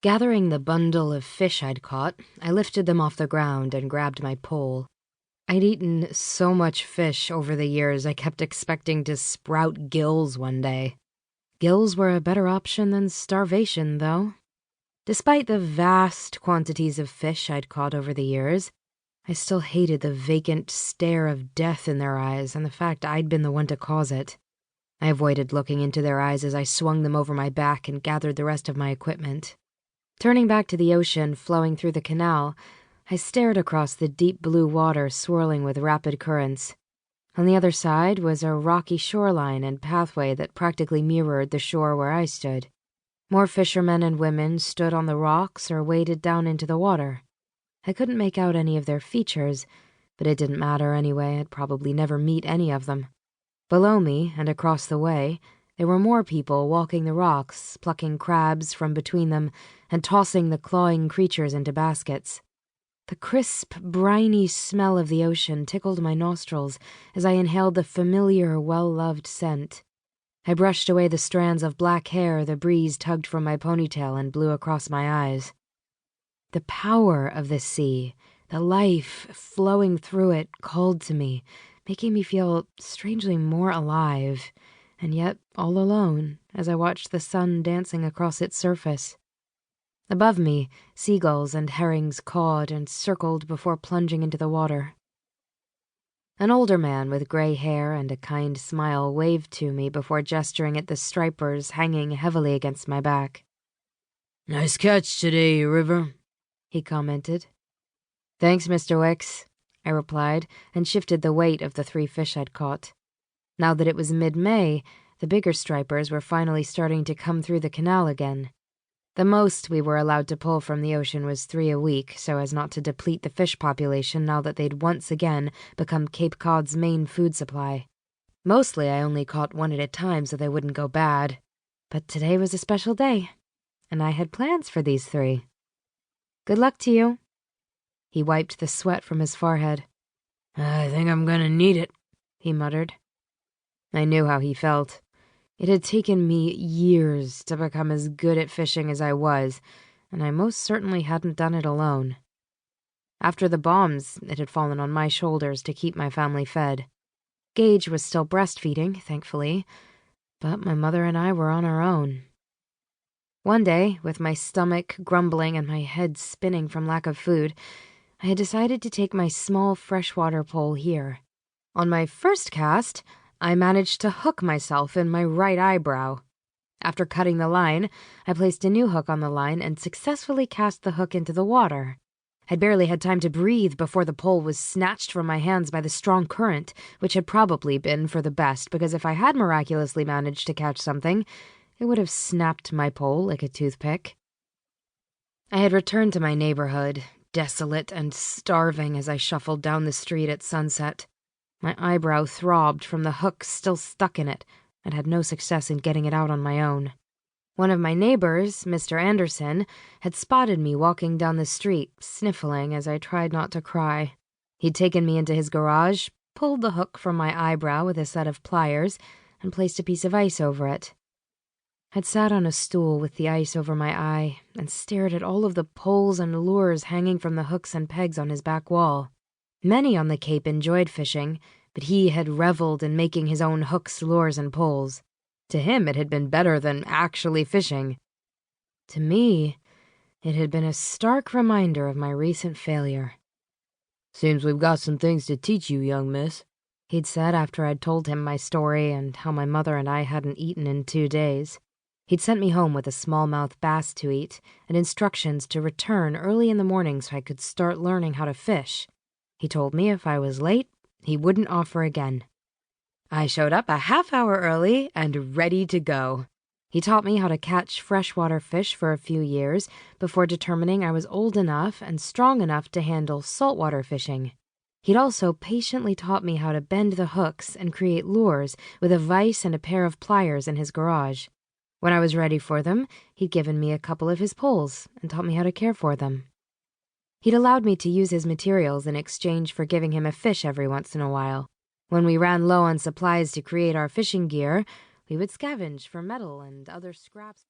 Gathering the bundle of fish I'd caught, I lifted them off the ground and grabbed my pole. I'd eaten so much fish over the years I kept expecting to sprout gills one day. Gills were a better option than starvation, though. Despite the vast quantities of fish I'd caught over the years, I still hated the vacant stare of death in their eyes and the fact I'd been the one to cause it. I avoided looking into their eyes as I swung them over my back and gathered the rest of my equipment. Turning back to the ocean flowing through the canal, I stared across the deep blue water swirling with rapid currents. On the other side was a rocky shoreline and pathway that practically mirrored the shore where I stood. More fishermen and women stood on the rocks or waded down into the water. I couldn't make out any of their features, but it didn't matter anyway. I'd probably never meet any of them. Below me and across the way, there were more people walking the rocks, plucking crabs from between them and tossing the clawing creatures into baskets. The crisp, briny smell of the ocean tickled my nostrils as I inhaled the familiar, well-loved scent. I brushed away the strands of black hair the breeze tugged from my ponytail and blew across my eyes. The power of the sea, the life flowing through it, called to me, making me feel strangely more alive, and yet all alone as I watched the sun dancing across its surface. Above me, seagulls and herrings cawed and circled before plunging into the water. An older man with gray hair and a kind smile waved to me before gesturing at the stripers hanging heavily against my back. "Nice catch today, River," he commented. "Thanks, Mr. Wicks," I replied, and shifted the weight of the 3 fish I'd caught. Now that it was mid-May, the bigger stripers were finally starting to come through the canal again. The most we were allowed to pull from the ocean was 3 a week, so as not to deplete the fish population now that they'd once again become Cape Cod's main food supply. Mostly I only caught 1 at a time so they wouldn't go bad. But today was a special day, and I had plans for these 3. "Good luck to you." He wiped the sweat from his forehead. "I think I'm gonna need it," he muttered. I knew how he felt. It had taken me years to become as good at fishing as I was, and I most certainly hadn't done it alone. After the bombs, it had fallen on my shoulders to keep my family fed. Gage was still breastfeeding, thankfully, but my mother and I were on our own. One day, with my stomach grumbling and my head spinning from lack of food, I had decided to take my small freshwater pole here. On my first cast, I managed to hook myself in my right eyebrow. After cutting the line, I placed a new hook on the line and successfully cast the hook into the water. I'd barely had time to breathe before the pole was snatched from my hands by the strong current, which had probably been for the best, because if I had miraculously managed to catch something, it would have snapped my pole like a toothpick. I had returned to my neighborhood, desolate and starving as I shuffled down the street at sunset. My eyebrow throbbed from the hook still stuck in it, and had no success in getting it out on my own. One of my neighbors, Mr. Anderson, had spotted me walking down the street, sniffling as I tried not to cry. He'd taken me into his garage, pulled the hook from my eyebrow with a set of pliers, and placed a piece of ice over it. I'd sat on a stool with the ice over my eye and stared at all of the poles and lures hanging from the hooks and pegs on his back wall. Many on the Cape enjoyed fishing, but he had reveled in making his own hooks, lures, and poles. To him, it had been better than actually fishing. To me, it had been a stark reminder of my recent failure. "Seems we've got some things to teach you, young miss," he'd said after I'd told him my story and how my mother and I hadn't eaten in 2 days. He'd sent me home with a smallmouth bass to eat and instructions to return early in the morning so I could start learning how to fish. He told me if I was late, he wouldn't offer again. I showed up a half-hour early and ready to go. He taught me how to catch freshwater fish for a few years before determining I was old enough and strong enough to handle saltwater fishing. He'd also patiently taught me how to bend the hooks and create lures with a vise and a pair of pliers in his garage. When I was ready for them, he'd given me a couple of his poles and taught me how to care for them. He'd allowed me to use his materials in exchange for giving him a fish every once in a while. When we ran low on supplies to create our fishing gear, we would scavenge for metal and other scraps.